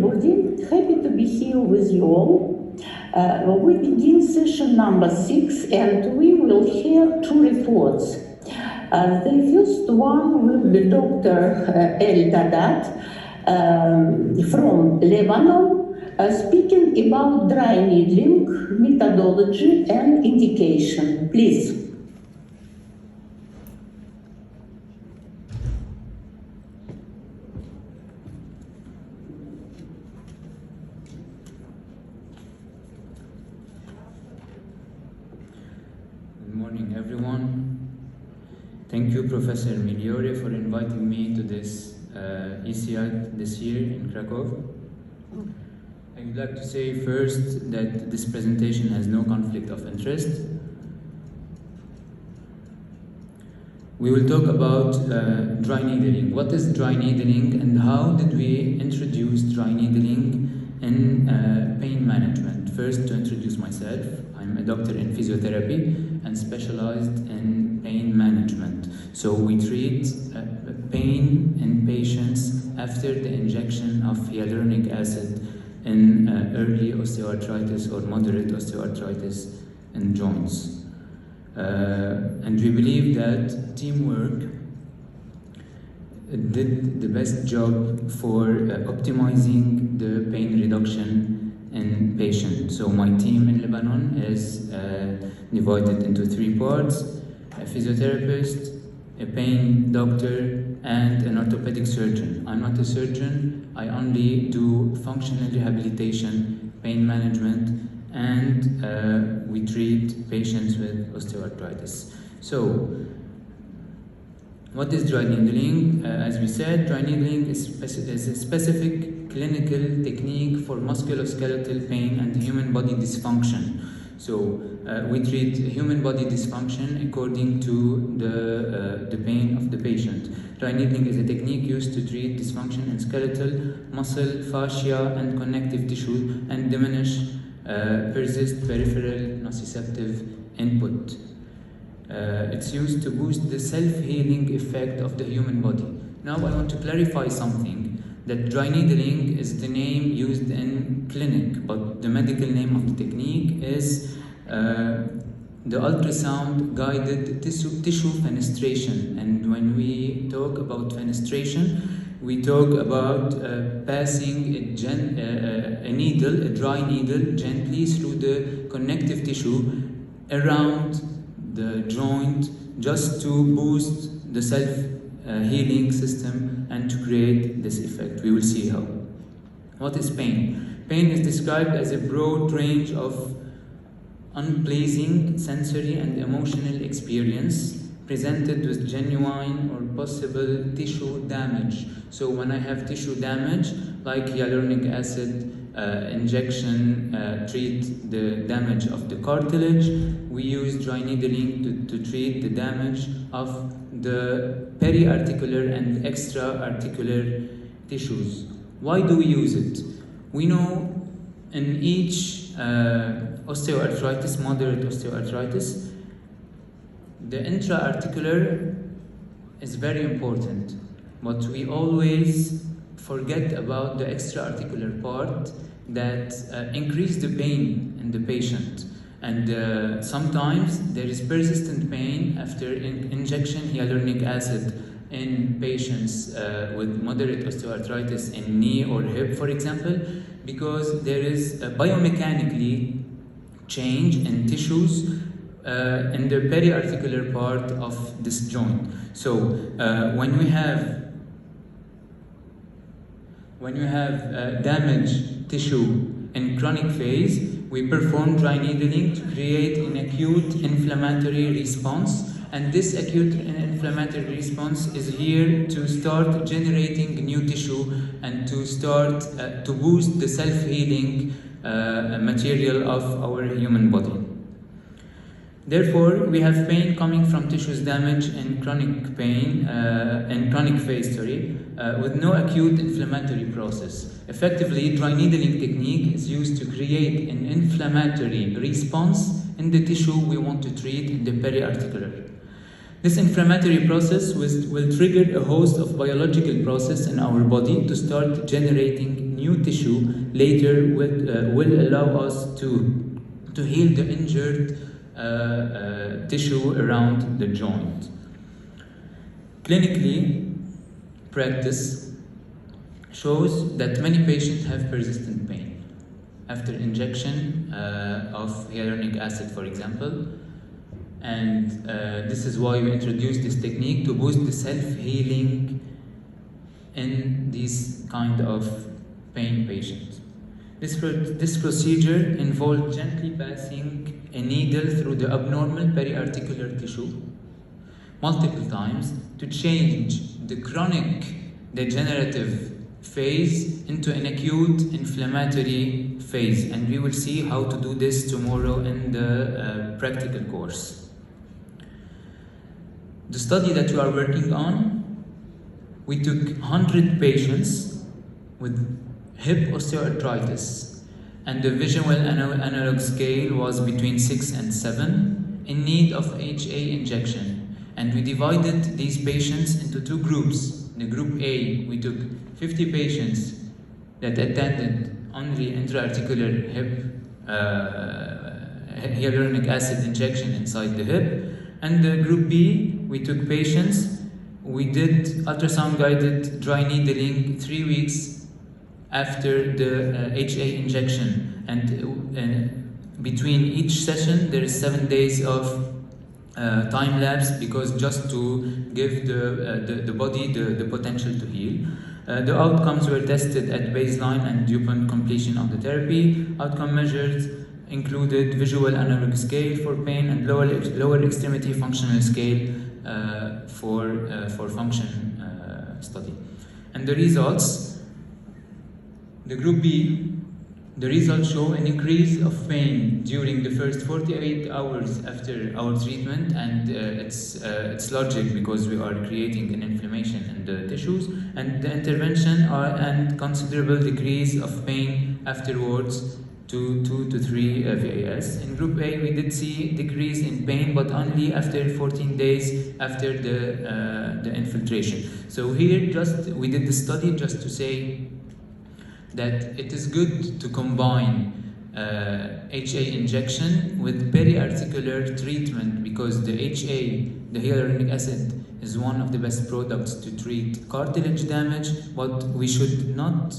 everybody. Happy to be here with you all. We begin session number 6 and we will hear 2 reports. The first one will be Dr. El Dadat from Lebanon, speaking about dry needling, methodology and indication. Please. Good morning, everyone. Thank you, Professor Migliore, for inviting me to this ISIAT this year in Krakow. I would like to say first that this presentation has no conflict of interest. We will talk about dry needling. What is dry needling and how did we introduce dry needling in pain management? First, to introduce myself, I'm a doctor in physiotherapy and specialized in pain management. So we treat pain in patients after the injection of hyaluronic acid in early osteoarthritis or moderate osteoarthritis in joints. And we believe that teamwork did the best job for optimizing the pain reduction in patients. So my team in Lebanon is divided into 3 parts: a physiotherapist, a pain doctor, and an orthopedic surgeon. I'm not a surgeon, I only do functional rehabilitation, pain management, and we treat patients with osteoarthritis. So, what is dry needling? As we said, dry needling is a specific clinical technique for musculoskeletal pain and human body dysfunction. So we treat human body dysfunction according to the pain of the patient. Dry needling is a technique used to treat dysfunction in skeletal, muscle, fascia, and connective tissue and diminish persist peripheral nociceptive input. It's used to boost the self-healing effect of the human body. Now I want to clarify something, that dry needling is the name used in clinic, but the medical name of the technique is the ultrasound guided tissue fenestration. And when we talk about fenestration, we talk about passing a needle, a dry needle, gently through the connective tissue around the joint, just to boost the self-healing system and to create this effect. We will see how. What is pain? Pain is described as a broad range of unpleasing sensory and emotional experience presented with genuine or possible tissue damage. So when I have tissue damage, like hyaluronic acid injection treat the damage of the cartilage, we use dry needling to treat the damage of the periarticular and extra-articular tissues. Why do we use it? We know in each osteoarthritis, moderate osteoarthritis, the intra-articular is very important, but we always forget about the extra-articular part that increase the pain in the patient. And sometimes there is persistent pain after injection hyaluronic acid in patients with moderate osteoarthritis in knee or hip, for example, because there is a biomechanically change in tissues in the periarticular part of this joint. So when you have damaged tissue in chronic phase, we perform dry needling to create an acute inflammatory response, and this acute inflammatory response is here to start generating new tissue and to start to boost the self-healing material of our human body. Therefore, we have pain coming from tissues damage in chronic pain, in chronic phase, with no acute inflammatory process. Effectively, dry needling technique is used to create an inflammatory response in the tissue we want to treat in the periarticular. This inflammatory process will trigger a host of biological processes in our body to start generating new tissue later will allow us to heal the injured tissue around the joint. Clinically, practice shows that many patients have persistent pain after injection of hyaluronic acid, for example. And this is why we introduced this technique to boost the self-healing in these kind of pain patients. This procedure involved gently passing a needle through the abnormal periarticular tissue multiple times to change the chronic degenerative phase into an acute inflammatory phase. And we will see how to do this tomorrow in the practical course. The study that we are working on, we took 100 patients with hip osteoarthritis, and the visual analog scale was between 6 and 7 in need of HA injection. And we divided these patients into two groups. In the group A, we took 50 patients that attended only intra-articular hip hyaluronic acid injection inside the hip. And the group B, we took patients, we did ultrasound-guided dry needling 3 weeks after the HA injection. And between each session, there is 7 days of time lapse, because just to give the body the potential to heal. The outcomes were tested at baseline and upon completion of the therapy. Outcome measures included visual analog scale for pain and lower extremity functional scale for function study. And the results, the group B, the results show an increase of pain during the first 48 hours after our treatment, and it's logic because we are creating an inflammation in the tissues, and the intervention and considerable decrease of pain afterwards to 2 to 3 VAS. In group A, we did see decrease in pain, but only after 14 days after the infiltration. So here we did the study just to say that it is good to combine HA injection with periarticular treatment, because the HA, the hyaluronic acid, is one of the best products to treat cartilage damage, but we should not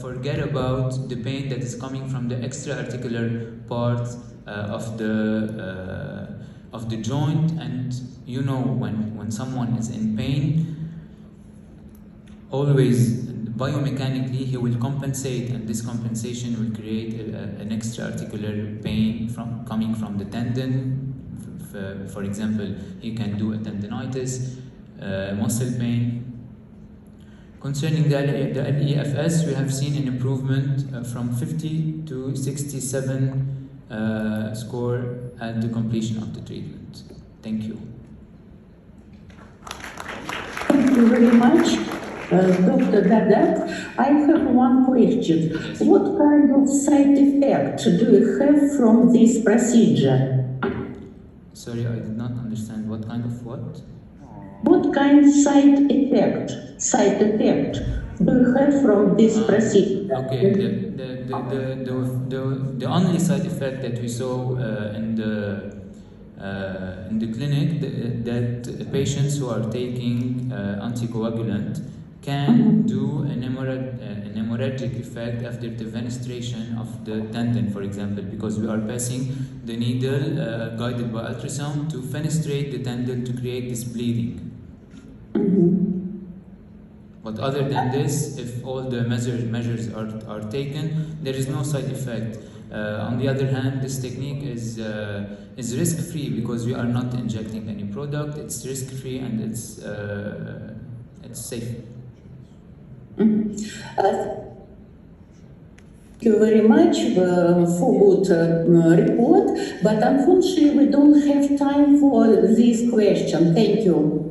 forget about the pain that is coming from the extra-articular part of the joint. And you know, when someone is in pain, always biomechanically he will compensate, and this compensation will create an extra-articular pain coming from the tendon. For example, he can do a tendinitis, muscle pain. Concerning the LEFS, we have seen an improvement from 50 to 67 score at the completion of the treatment. Thank you. Thank you very much, Dr. Dadat. I have one question. Yes. What kind of side effect do you have from this procedure? Sorry, I did not understand. What kind of what? What kind of side effect do you have from this procedure? Okay, the only side effect that we saw in the clinic, that patients who are taking anticoagulant can do an hemorrhagic effect after the fenestration of the tendon, for example, because we are passing the needle guided by ultrasound to fenestrate the tendon to create this bleeding. But other than this, if all the measures are taken, there is no side effect. On the other hand, this technique is risk-free because we are not injecting any product. It's risk-free and it's safe. Thank you very much for good report, but unfortunately we don't have time for this question. Thank you.